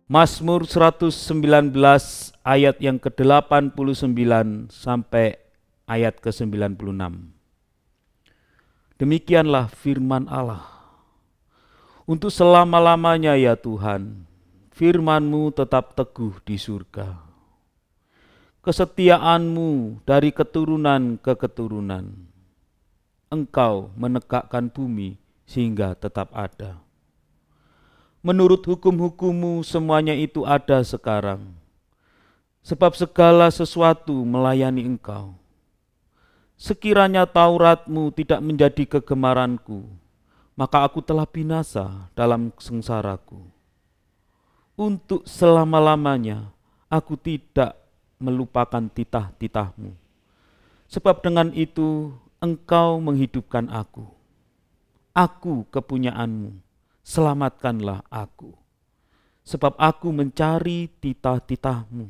Mazmur 119 ayat yang ke-89 sampai ayat ke-96. Demikianlah firman Allah. Untuk selama-lamanya ya Tuhan, firman-Mu tetap teguh di surga. Kesetiaan-Mu dari keturunan ke keturunan. Engkau menegakkan bumi sehingga tetap ada. Menurut hukum-hukum-Mu semuanya itu ada sekarang. Sebab segala sesuatu melayani Engkau. Sekiranya Taurat-Mu tidak menjadi kegemaranku, maka aku telah binasa dalam sengsaraku. Untuk selama-lamanya aku tidak melupakan titah-titah-Mu. Sebab dengan itu Engkau menghidupkan aku. Aku kepunyaan-Mu. Selamatkanlah aku, sebab aku mencari titah-titah-Mu.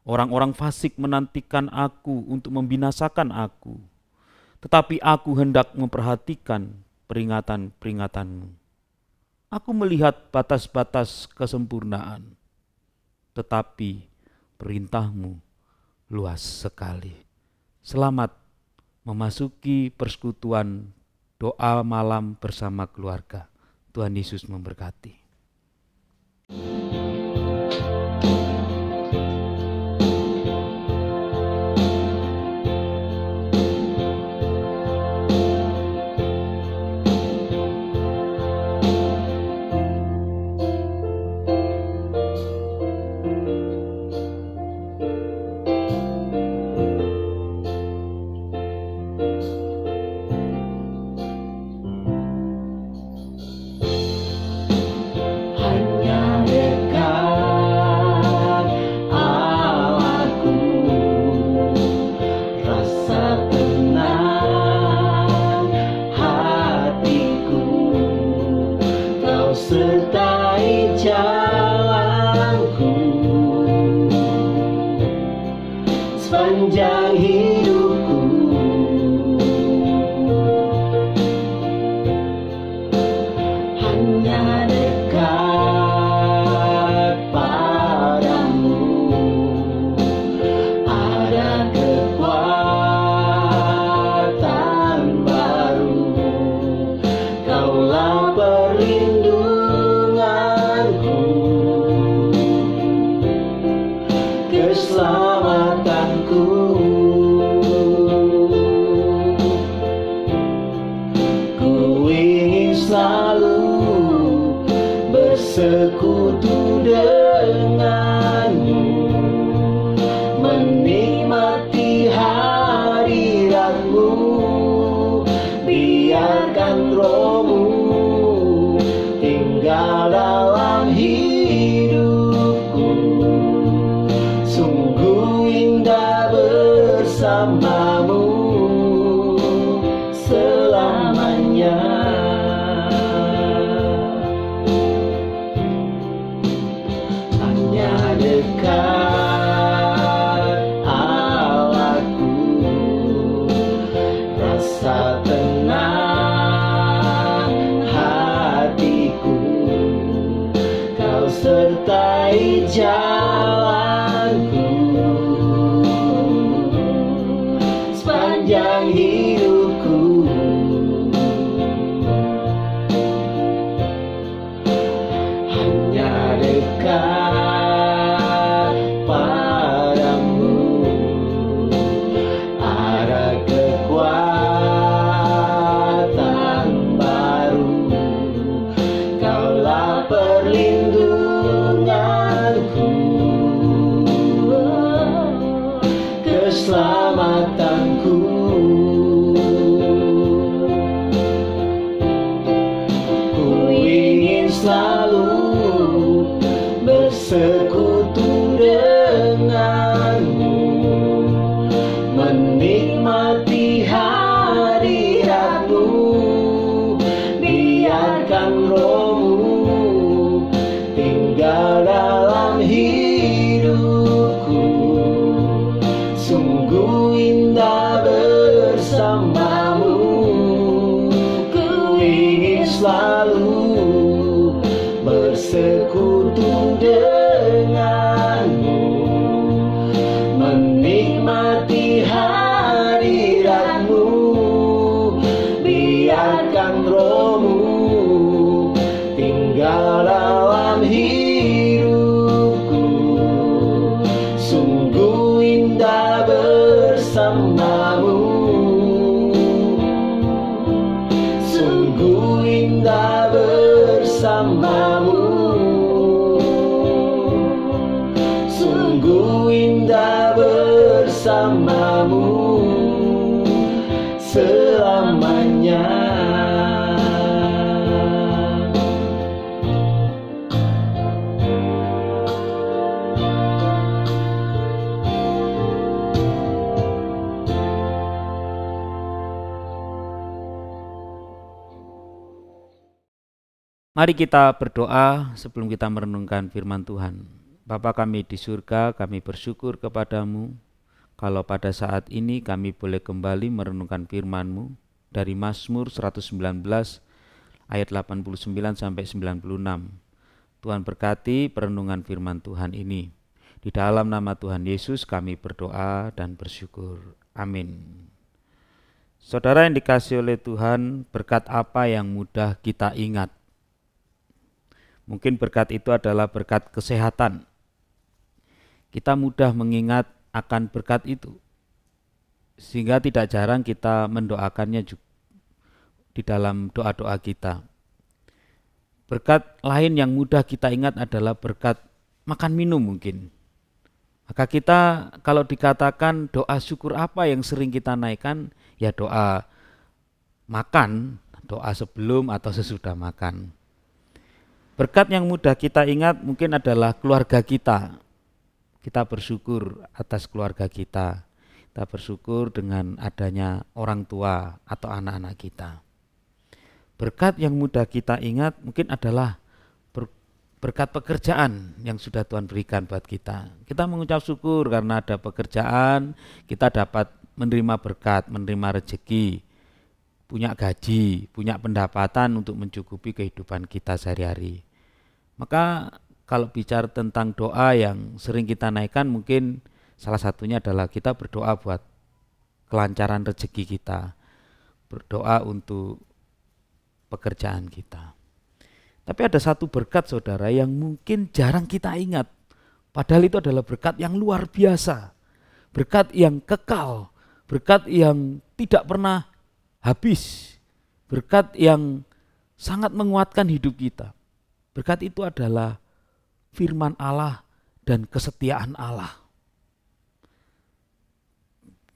Orang-orang fasik menantikan aku untuk membinasakan aku, tetapi aku hendak memperhatikan peringatan-peringatan-Mu. Aku melihat batas-batas kesempurnaan, tetapi perintah-Mu luas sekali. Selamat memasuki persekutuan doa malam bersama keluarga. Tuhan Yesus memberkati. Sertai jalanku sepanjang hidupku. Hanya dekat padamu ada kekuatan baru. Kaulah perlindunganku, keselamatanku. Ku ingin selalu bersekutu denganmu, menikmati hadirat-Mu. Biarkan Roh-Mu tinggal dalam hidupku. Sungguh indah bersamamu selamanya. Hanya dekat Allahku, rasa tenang hatiku. Kau sertai jalanku nikmati hadirat-Mu, biarkan Roh-Mu tinggal dalam hidupku. Sungguh indah bersama-Mu, sungguh indah bersama-Mu, sungguh indah bersama-Mu selamanya. Mari kita berdoa sebelum kita merenungkan firman Tuhan. Bapa kami di surga, kami bersyukur kepadamu kalau pada saat ini kami boleh kembali merenungkan firman-Mu dari Mazmur 119 ayat 89 sampai 96. Tuhan berkati perenungan firman Tuhan ini. Di dalam nama Tuhan Yesus kami berdoa dan bersyukur. Amin. Saudara yang dikasihi oleh Tuhan, berkat apa yang mudah kita ingat? Mungkin berkat itu adalah berkat kesehatan. Kita mudah mengingat akan berkat itu, sehingga tidak jarang kita mendoakannya juga di dalam doa-doa kita. Berkat lain yang mudah kita ingat adalah berkat makan minum mungkin. Maka kita kalau dikatakan doa syukur apa yang sering kita naikkan, ya doa makan, doa sebelum atau sesudah makan. Berkat yang mudah kita ingat mungkin adalah keluarga kita. Kita bersyukur atas keluarga kita. Kita bersyukur dengan adanya orang tua atau anak-anak kita. Berkat yang mudah kita ingat mungkin adalah berkat pekerjaan yang sudah Tuhan berikan buat kita. Kita mengucap syukur karena ada pekerjaan, kita dapat menerima berkat, menerima rezeki, punya gaji, punya pendapatan untuk mencukupi kehidupan kita sehari-hari. Maka kalau bicara tentang doa yang sering kita naikkan, mungkin salah satunya adalah kita berdoa buat kelancaran rezeki kita, berdoa untuk pekerjaan kita. Tapi ada satu berkat saudara yang mungkin jarang kita ingat, padahal itu adalah berkat yang luar biasa, berkat yang kekal, berkat yang tidak pernah habis, berkat yang sangat menguatkan hidup kita. Berkat itu adalah firman Allah dan kesetiaan Allah.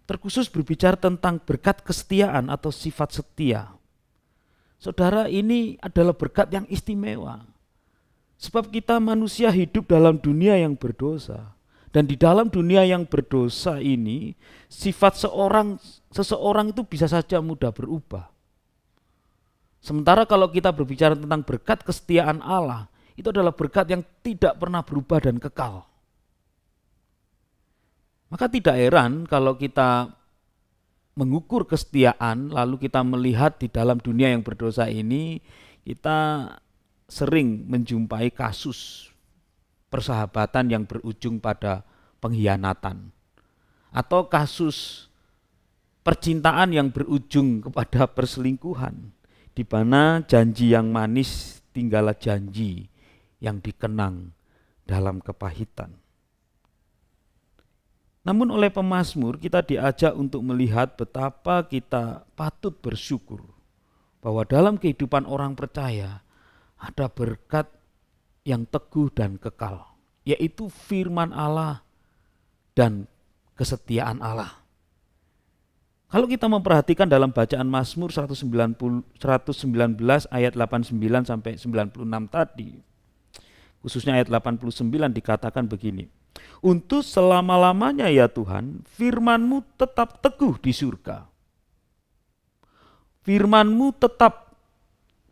Terkhusus berbicara tentang berkat kesetiaan atau sifat setia. Saudara, ini adalah berkat yang istimewa. Sebab kita manusia hidup dalam dunia yang berdosa. Dan di dalam dunia yang berdosa ini, sifat seseorang itu bisa saja mudah berubah. Sementara kalau kita berbicara tentang berkat kesetiaan Allah, itu adalah berkat yang tidak pernah berubah dan kekal. Maka tidak heran kalau kita mengukur kesetiaan, lalu kita melihat di dalam dunia yang berdosa ini, kita sering menjumpai kasus persahabatan yang berujung pada pengkhianatan, atau kasus percintaan yang berujung kepada perselingkuhan, di mana janji yang manis tinggallah janji yang dikenang dalam kepahitan. Namun oleh pemazmur kita diajak untuk melihat betapa kita patut bersyukur bahwa dalam kehidupan orang percaya ada berkat yang teguh dan kekal, yaitu firman Allah dan kesetiaan Allah. Kalau kita memperhatikan dalam bacaan Mazmur 119 ayat 89 sampai 96 tadi, khususnya ayat 89 dikatakan begini. Untuk selama-lamanya ya Tuhan, firman-Mu tetap teguh di surga. Firman-Mu tetap,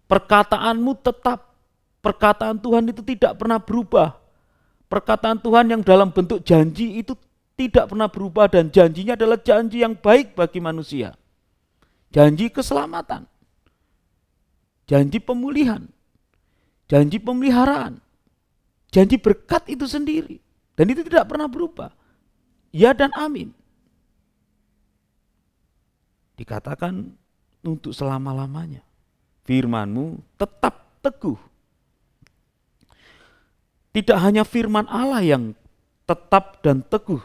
perkataan-Mu tetap, perkataan Tuhan itu tidak pernah berubah. Perkataan Tuhan yang dalam bentuk janji itu tidak pernah berubah, dan janjinya adalah janji yang baik bagi manusia. Janji keselamatan, janji pemulihan, janji pemeliharaan, janji berkat itu sendiri. Dan itu tidak pernah berubah. Ya dan amin. dikatakan untuk selama-lamanya. Firman-Mu tetap teguh. Tidak hanya firman Allah yang tetap dan teguh,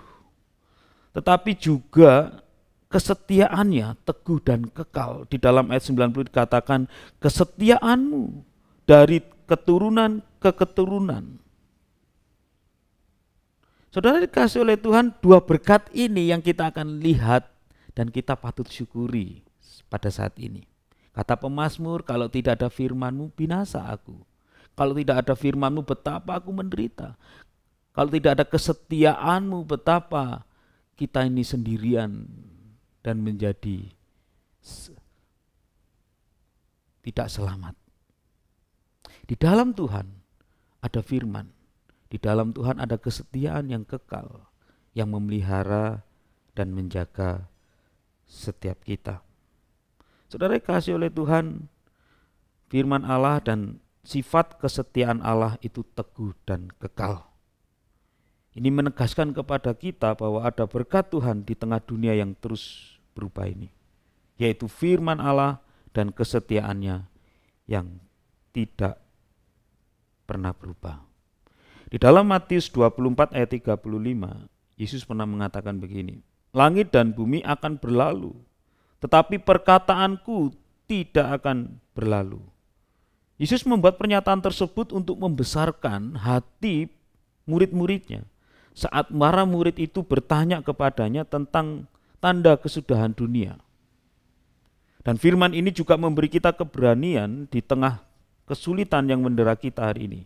tetapi juga kesetiaannya teguh dan kekal. Di dalam ayat 90 dikatakan kesetiaan-Mu dari keturunan ke keturunan. Saudara dikasih oleh Tuhan, dua berkat ini yang kita akan lihat dan kita patut syukuri pada saat ini. Kata pemazmur, kalau tidak ada firman-Mu binasa aku. Kalau tidak ada firman-Mu betapa aku menderita. Kalau tidak ada kesetiaan-Mu betapa kita ini sendirian dan menjadi tidak selamat. Di dalam Tuhan ada firman. Di dalam Tuhan ada kesetiaan yang kekal, yang memelihara dan menjaga setiap kita. Saudara dikasih oleh Tuhan, firman Allah dan sifat kesetiaan Allah itu teguh dan kekal. Ini menegaskan kepada kita bahwa ada berkat Tuhan di tengah dunia yang terus berubah ini, yaitu firman Allah dan kesetiaannya yang tidak pernah berubah. Di dalam Matius 24 ayat 35, Yesus pernah mengatakan begini, langit dan bumi akan berlalu, tetapi perkataanku tidak akan berlalu. Yesus membuat pernyataan tersebut untuk membesarkan hati murid-muridnya. Saat para murid itu bertanya kepadanya tentang tanda kesudahan dunia. Dan firman ini juga memberi kita keberanian di tengah kesulitan yang mendera kita hari ini.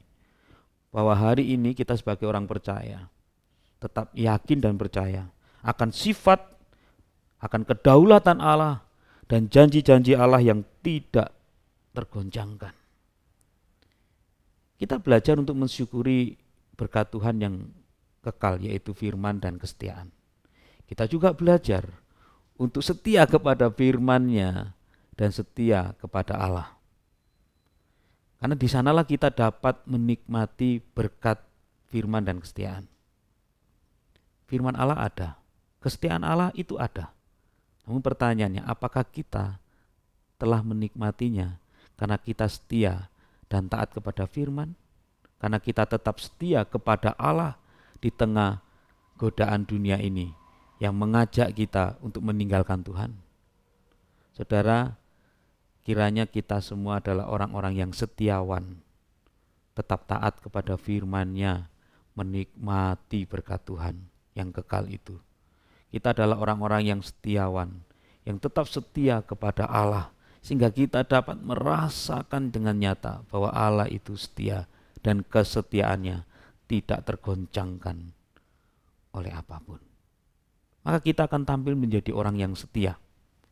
Bahwa hari ini kita sebagai orang percaya tetap yakin dan percaya akan sifat, akan kedaulatan Allah dan janji-janji Allah yang tidak tergoncangkan. Kita belajar untuk mensyukuri berkat Tuhan yang kekal, yaitu firman dan kesetiaan. Kita juga belajar untuk setia kepada firman-Nya dan setia kepada Allah. Karena di sanalah kita dapat menikmati berkat firman dan kesetiaan. Firman Allah ada, kesetiaan Allah itu ada. Namun pertanyaannya, apakah kita telah menikmatinya karena kita setia dan taat kepada firman, karena kita tetap setia kepada Allah di tengah godaan dunia ini yang mengajak kita untuk meninggalkan Tuhan. Saudara, kiranya kita semua adalah orang-orang yang setiawan, tetap taat kepada firman-Nya, menikmati berkat Tuhan yang kekal itu. Kita adalah orang-orang yang setiawan, yang tetap setia kepada Allah, sehingga kita dapat merasakan dengan nyata bahwa Allah itu setia dan kesetiaannya tidak tergoncangkan oleh apapun. Maka kita akan tampil menjadi orang yang setia.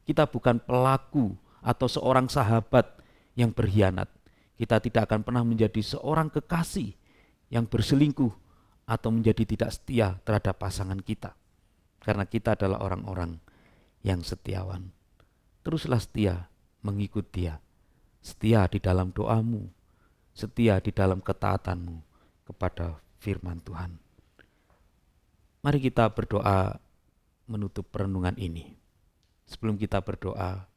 Kita bukan pelaku atau seorang sahabat yang berkhianat. Kita tidak akan pernah menjadi seorang kekasih yang berselingkuh atau menjadi tidak setia terhadap pasangan kita. Karena kita adalah orang-orang yang setiawan. Teruslah setia mengikut Dia, setia di dalam doamu, setia di dalam ketaatanmu kepada firman Tuhan. Mari kita berdoa menutup perenungan ini. Sebelum kita berdoa,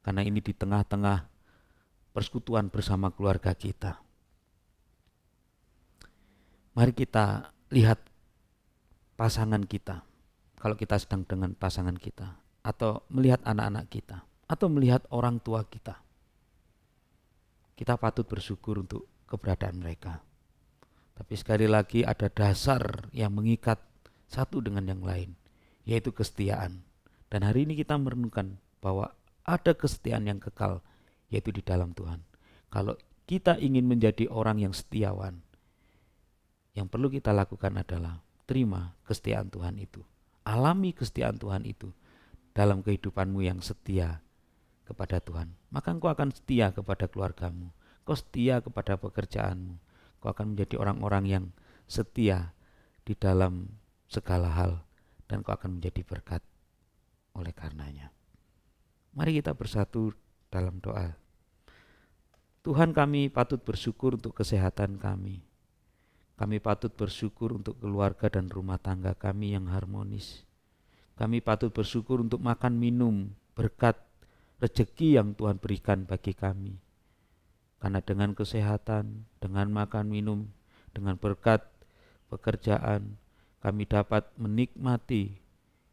karena ini di tengah-tengah persekutuan bersama keluarga kita, mari kita lihat pasangan kita. Kalau kita sedang dengan pasangan kita, atau melihat anak-anak kita, atau melihat orang tua kita, kita patut bersyukur untuk keberadaan mereka. Tapi sekali lagi ada dasar yang mengikat satu dengan yang lain, yaitu kesetiaan. Dan hari ini kita merenungkan bahwa ada kesetiaan yang kekal, yaitu di dalam Tuhan. Kalau kita ingin menjadi orang yang setiawan, yang perlu kita lakukan adalah terima kesetiaan Tuhan itu. Alami kesetiaan Tuhan itu dalam kehidupanmu yang setia kepada Tuhan. Maka engkau akan setia kepada keluargamu, kau setia kepada pekerjaanmu, kau akan menjadi orang-orang yang setia di dalam segala hal, dan kau akan menjadi berkat oleh karenanya. Mari kita bersatu dalam doa. Tuhan, kami patut bersyukur untuk kesehatan kami. Kami patut bersyukur untuk keluarga dan rumah tangga kami yang harmonis. Kami patut bersyukur untuk makan minum berkat rezeki yang Tuhan berikan bagi kami. Karena dengan kesehatan, dengan makan minum, dengan berkat pekerjaan, kami dapat menikmati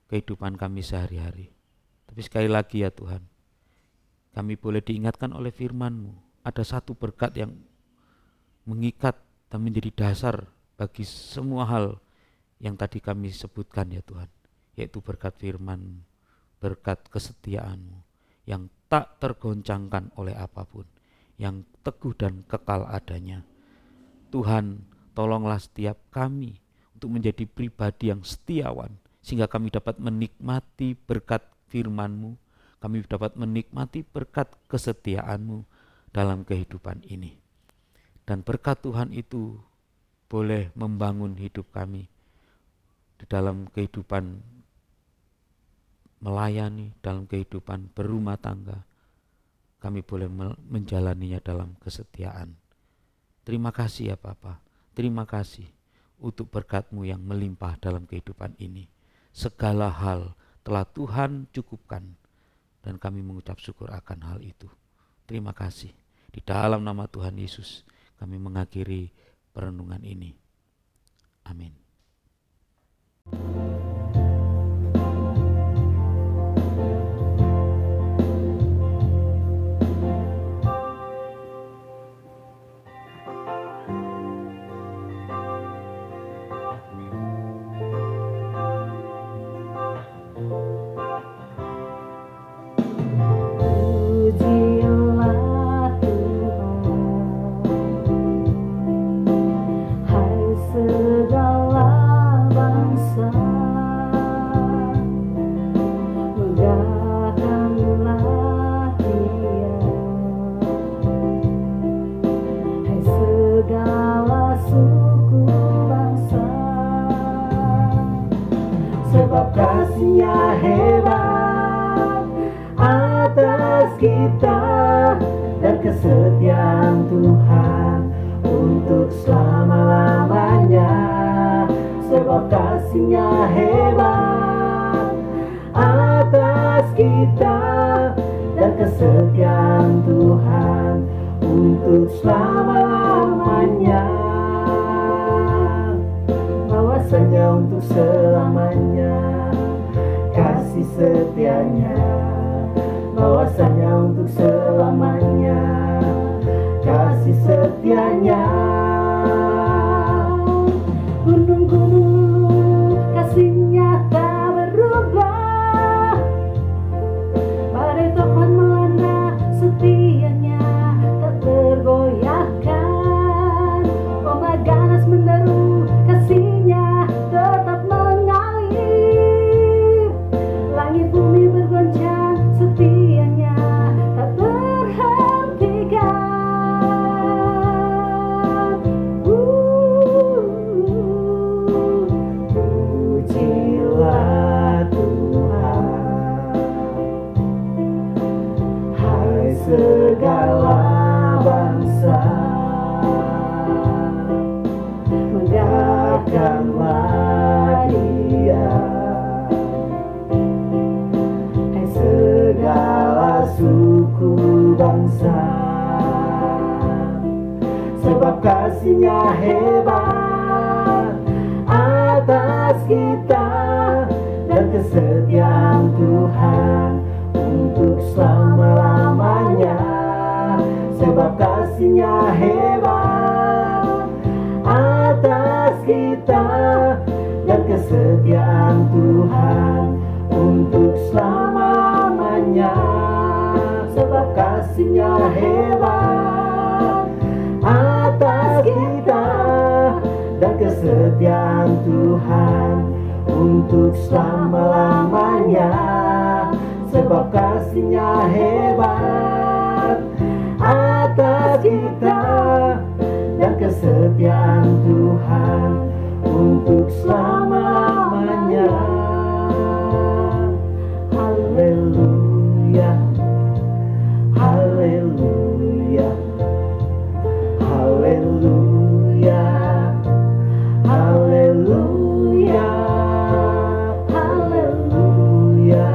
kehidupan kami sehari-hari. Tapi sekali lagi ya Tuhan, kami boleh diingatkan oleh firman-Mu, ada satu berkat yang mengikat dan menjadi dasar bagi semua hal yang tadi kami sebutkan ya Tuhan, yaitu berkat firman-Mu, berkat kesetiaan-Mu yang tak tergoncangkan oleh apapun, yang teguh dan kekal adanya. Tuhan, tolonglah setiap kami untuk menjadi pribadi yang setiawan, sehingga kami dapat menikmati berkat firman-Mu, kami dapat menikmati berkat kesetiaan-Mu dalam kehidupan ini. Dan berkat Tuhan itu boleh membangun hidup kami di dalam kehidupan melayani, dalam kehidupan berumah tangga. Kami boleh menjalaninya dalam kesetiaan. Terima kasih ya Bapa, terima kasih untuk berkat-Mu yang melimpah dalam kehidupan ini. Segala hal telah Tuhan cukupkan dan kami mengucap syukur akan hal itu. Terima kasih. Di dalam nama Tuhan Yesus kami mengakhiri perenungan ini. Amin. Pujilah Tuhan, hai segala bangsa, megahkanlah Dia, hai segala suku bangsa, sebab kasih-Nya hebat atas kita dan kesetiaan Tuhan untuk selama-lamanya. Sebab kasih-Nya hebat atas kita dan kesetiaan Tuhan untuk selama-lamanya. Bahwasanya untuk selamanya kasih setianya, bahwasanya untuk selamanya kasih setianya. Gunung-gunung kasih-Nya tak berubah, badai topan melanda setianya tak tergoyahkan, ombak ganas menderu kasih-Nya tetap mengalir, langit bumi bergoncang setianya tak terhentikan. Pujilah Tuhan, hai segala bangsa, megahkanlah Dia, hai segala suku bangsa, sebab kasih-Nya hebat atas kita dan kesetiaan Tuhan untuk selama-lamanya. Sebab kasih-Nya hebat atas kita dan kesetiaan Tuhan untuk selama-lamanya. Sebab kasih-Nya hebat atas kita dan kesetiaan Tuhan untuk selama-lamanya. Sebab kasih-Nya hebat atas kita dan kesetiaan Tuhan untuk selama-lamanya. Haleluya, haleluya, haleluya, haleluya, haleluya, haleluya.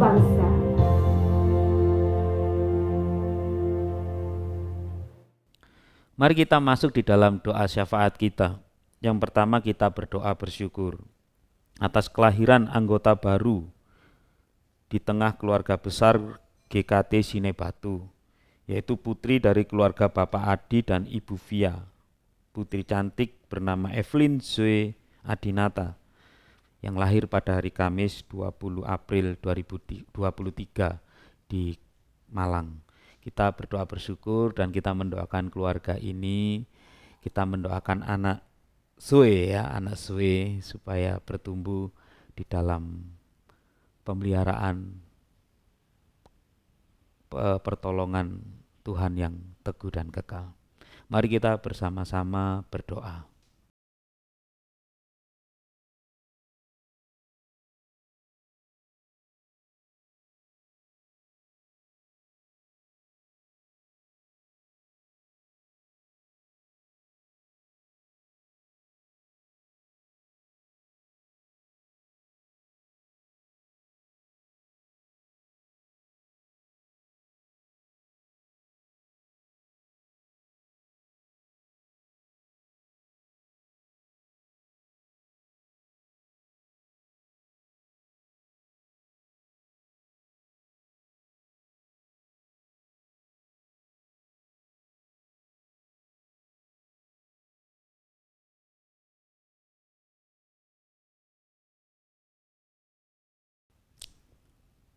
bangsa. Mari kita masuk di dalam doa syafaat kita. Yang pertama kita berdoa bersyukur atas kelahiran anggota baru di tengah keluarga besar GKT Sine Batu, yaitu putri dari keluarga Bapak Adi dan Ibu Via, putri cantik bernama Evelyn Zoe Adinata, yang lahir pada hari Kamis 20 April 2023 di Malang. Kita berdoa bersyukur dan kita mendoakan keluarga ini, kita mendoakan anak Zoe supaya bertumbuh di dalam pemeliharaan pertolongan Tuhan yang teguh dan kekal. Mari kita bersama-sama berdoa.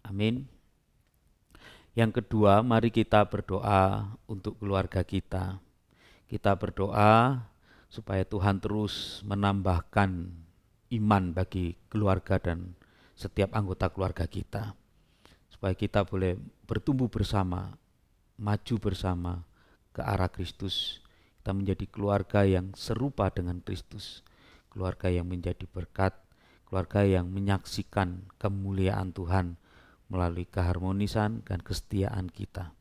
Amin. Yang kedua, mari kita berdoa untuk keluarga kita. Kita berdoa supaya Tuhan terus menambahkan iman bagi keluarga dan setiap anggota keluarga kita. Supaya kita boleh bertumbuh bersama, maju bersama ke arah Kristus. Kita menjadi keluarga yang serupa dengan Kristus. Keluarga yang menjadi berkat, keluarga yang menyaksikan kemuliaan Tuhan melalui keharmonisan dan kesetiaan kita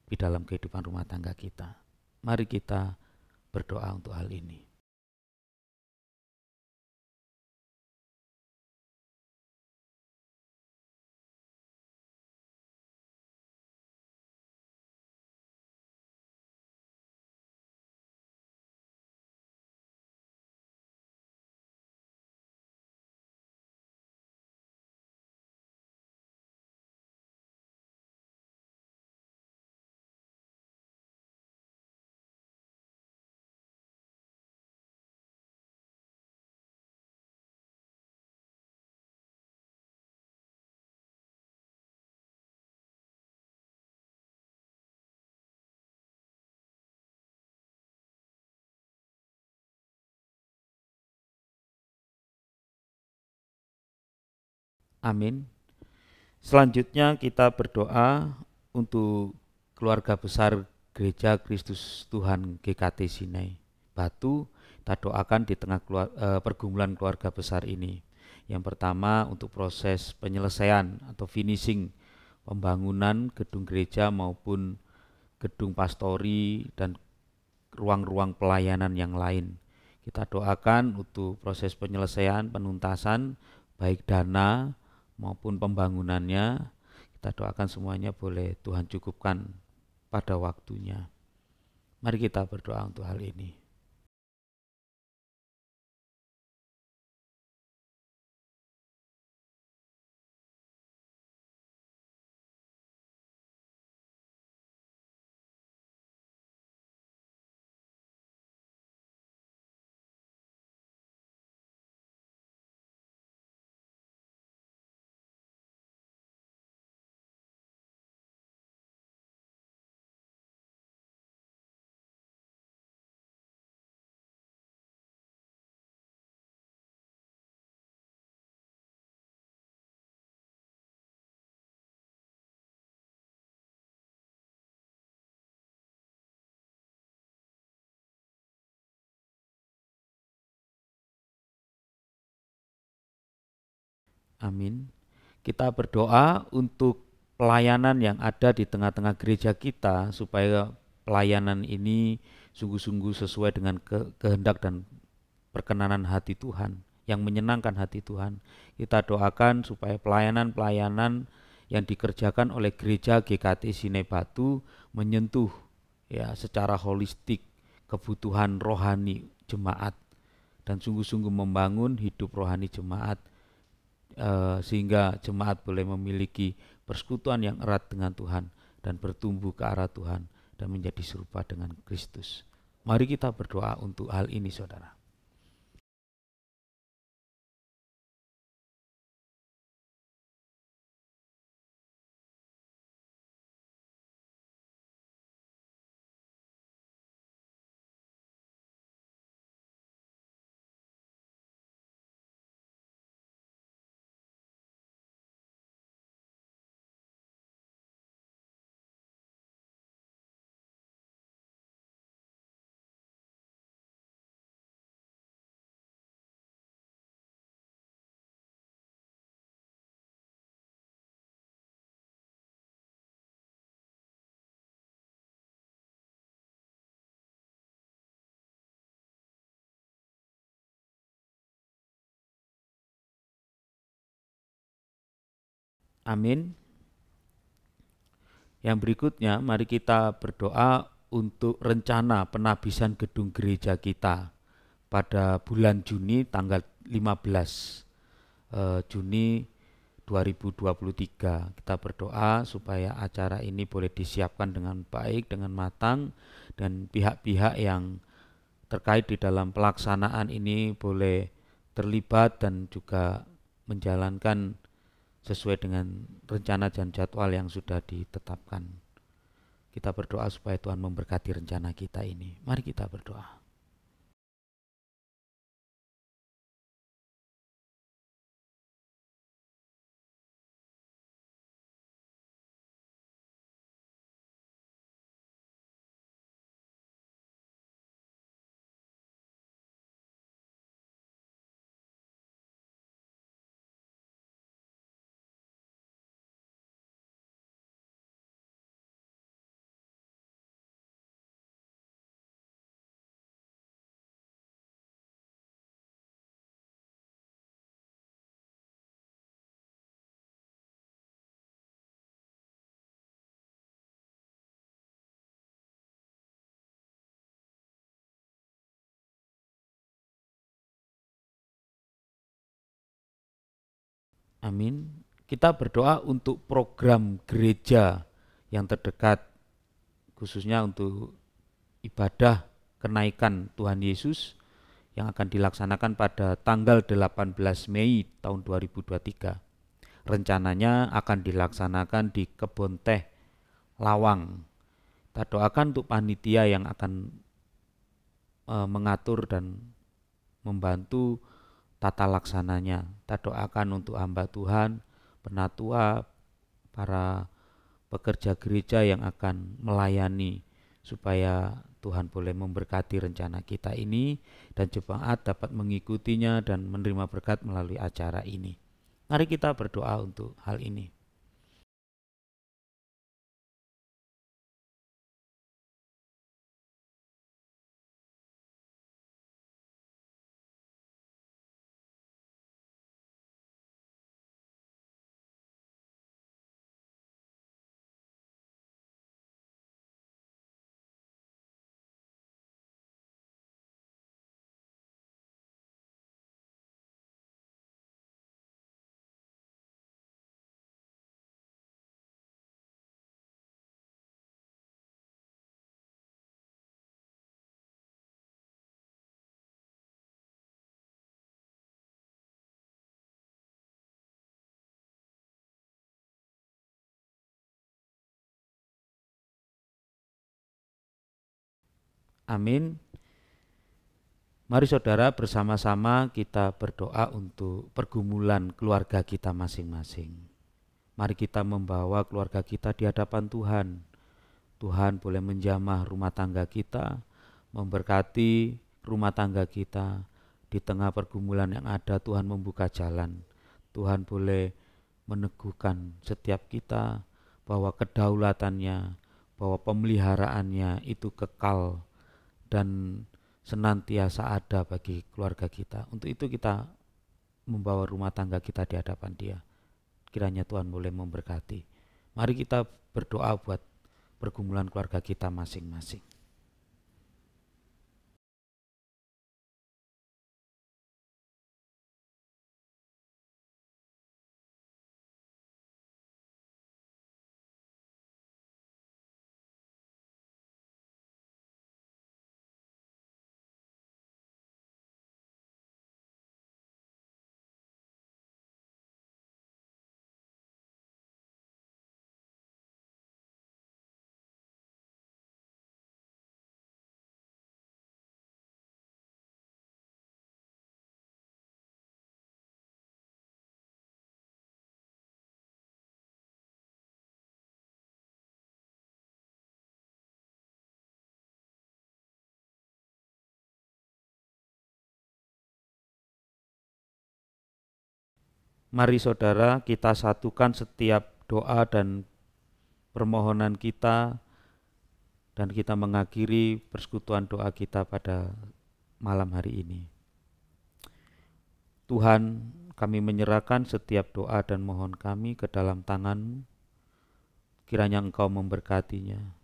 di dalam kehidupan rumah tangga kita. Mari kita berdoa untuk hal ini. Amin. Selanjutnya kita berdoa untuk keluarga besar Gereja Kristus Tuhan GKT Sine Batu. Kita doakan di tengah pergumulan keluarga besar ini. Yang pertama untuk proses penyelesaian atau finishing pembangunan gedung gereja maupun gedung pastori dan ruang-ruang pelayanan yang lain. Kita doakan untuk proses penyelesaian, penuntasan, baik dana maupun pembangunannya. Kita doakan semuanya boleh Tuhan cukupkan pada waktunya. Mari kita berdoa untuk hal ini. Amin. Kita berdoa untuk pelayanan yang ada di tengah-tengah gereja kita, supaya pelayanan ini sungguh-sungguh sesuai dengan kehendak dan perkenanan hati Tuhan, yang menyenangkan hati Tuhan. Kita doakan supaya pelayanan-pelayanan yang dikerjakan oleh gereja GKT Sinai Batu menyentuh ya secara holistik kebutuhan rohani jemaat dan sungguh-sungguh membangun hidup rohani jemaat sehingga jemaat boleh memiliki persekutuan yang erat dengan Tuhan dan bertumbuh ke arah Tuhan dan menjadi serupa dengan Kristus. Mari kita berdoa untuk hal ini, saudara. Amin. Yang berikutnya, mari kita berdoa untuk rencana penabisan gedung gereja kita pada bulan Juni tanggal 15 Juni 2023. Kita berdoa supaya acara ini boleh disiapkan dengan baik, dengan matang, dan pihak-pihak yang terkait di dalam pelaksanaan ini boleh terlibat dan juga menjalankan sesuai dengan rencana dan jadwal yang sudah ditetapkan. Kita berdoa supaya Tuhan memberkati rencana kita ini. Mari kita berdoa. Amin. Kita berdoa untuk program gereja yang terdekat, khususnya untuk ibadah kenaikan Tuhan Yesus yang akan dilaksanakan pada tanggal 18 Mei tahun 2023. Rencananya akan dilaksanakan di Kebon Teh Lawang. Kita doakan untuk panitia yang akan mengatur dan membantu tata laksananya. Kita doakan untuk hamba Tuhan, penatua, para pekerja gereja yang akan melayani supaya Tuhan boleh memberkati rencana kita ini dan jemaat dapat mengikutinya dan menerima berkat melalui acara ini. Mari kita berdoa untuk hal ini. Amin. Mari saudara bersama-sama kita berdoa untuk pergumulan keluarga kita masing-masing. Mari kita membawa keluarga kita di hadapan Tuhan. Tuhan boleh menjamah rumah tangga kita, memberkati rumah tangga kita. Di tengah pergumulan yang ada, Tuhan membuka jalan. Tuhan boleh meneguhkan setiap kita bahwa kedaulatannya, bahwa pemeliharaannya itu kekal dan senantiasa ada bagi keluarga kita. Untuk itu kita membawa rumah tangga kita di hadapan Dia. kiranya Tuhan boleh memberkati. Mari kita berdoa buat pergumulan keluarga kita masing-masing. Mari saudara, kita satukan setiap doa dan permohonan kita, dan kita mengakhiri persekutuan doa kita pada malam hari ini. Tuhan, kami menyerahkan setiap doa dan mohon kami ke dalam tangan-Mu. Kiranya Engkau memberkatinya,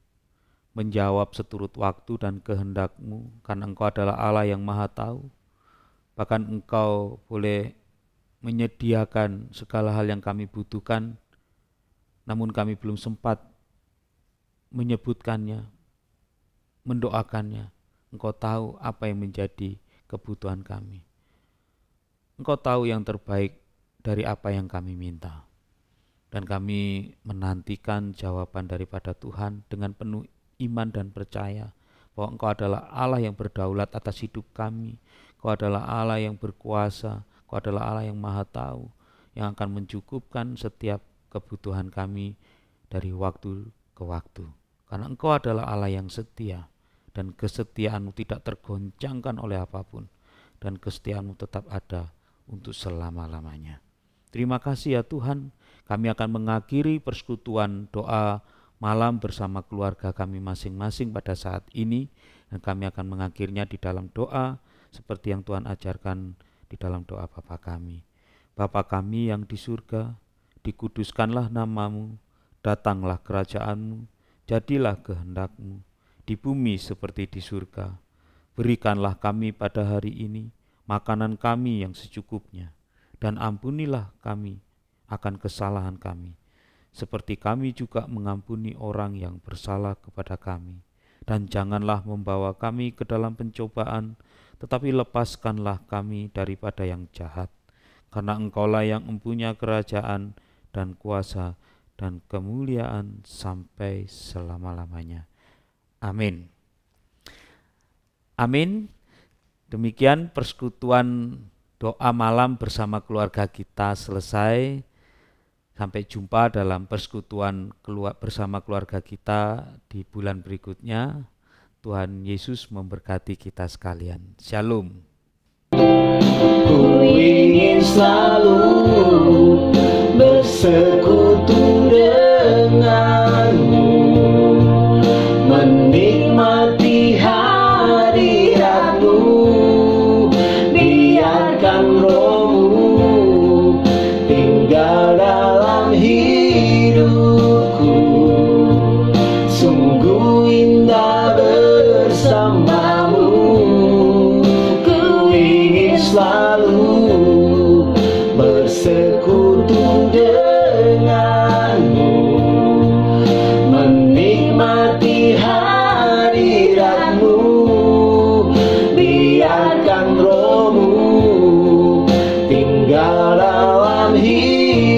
menjawab seturut waktu dan kehendak-Mu, karena Engkau adalah Allah yang Maha Tahu. Bahkan Engkau boleh menyediakan segala hal yang kami butuhkan, namun kami belum sempat menyebutkannya, mendoakannya. Engkau tahu apa yang menjadi kebutuhan kami. Engkau tahu yang terbaik dari apa yang kami minta. Dan kami menantikan jawaban daripada Tuhan dengan penuh iman dan percaya bahwa Engkau adalah Allah yang berdaulat atas hidup kami. Engkau adalah Allah yang berkuasa. Engkau adalah Allah yang Maha Tahu, yang akan mencukupkan setiap kebutuhan kami dari waktu ke waktu. Karena Engkau adalah Allah yang setia, dan kesetiaan-Mu tidak tergoncangkan oleh apapun, dan kesetiaan-Mu tetap ada untuk selama-lamanya. Terima kasih ya Tuhan, kami akan mengakhiri persekutuan doa malam bersama keluarga kami masing-masing pada saat ini, dan kami akan mengakhirinya di dalam doa seperti yang Tuhan ajarkan di dalam doa Bapa kami. Bapa kami yang di surga, dikuduskanlah nama-Mu, datanglah kerajaan-Mu, jadilah kehendak-Mu, di bumi seperti di surga. Berikanlah kami pada hari ini makanan kami yang secukupnya, dan ampunilah kami akan kesalahan kami, seperti kami juga mengampuni orang yang bersalah kepada kami. Dan janganlah membawa kami ke dalam pencobaan, tetapi lepaskanlah kami daripada yang jahat. Karena Engkaulah yang mempunyai kerajaan dan kuasa dan kemuliaan sampai selama-lamanya. Amin. Amin. Demikian persekutuan doa malam bersama keluarga kita selesai. Sampai jumpa dalam persekutuan bersama keluarga kita di bulan berikutnya. Tuhan Yesus memberkati kita sekalian. Shalom. Ku ingin selalu bersekutu denganmu, menikmati hadirat-Mu, biarkan Roh-Mu tinggal dalam hidupku. Sungguh indah bersamamu, ku ingin selalu bersekutu denganmu, menikmati hadirat-Mu, biarkan Roh-Mu tinggal dalam hidupku.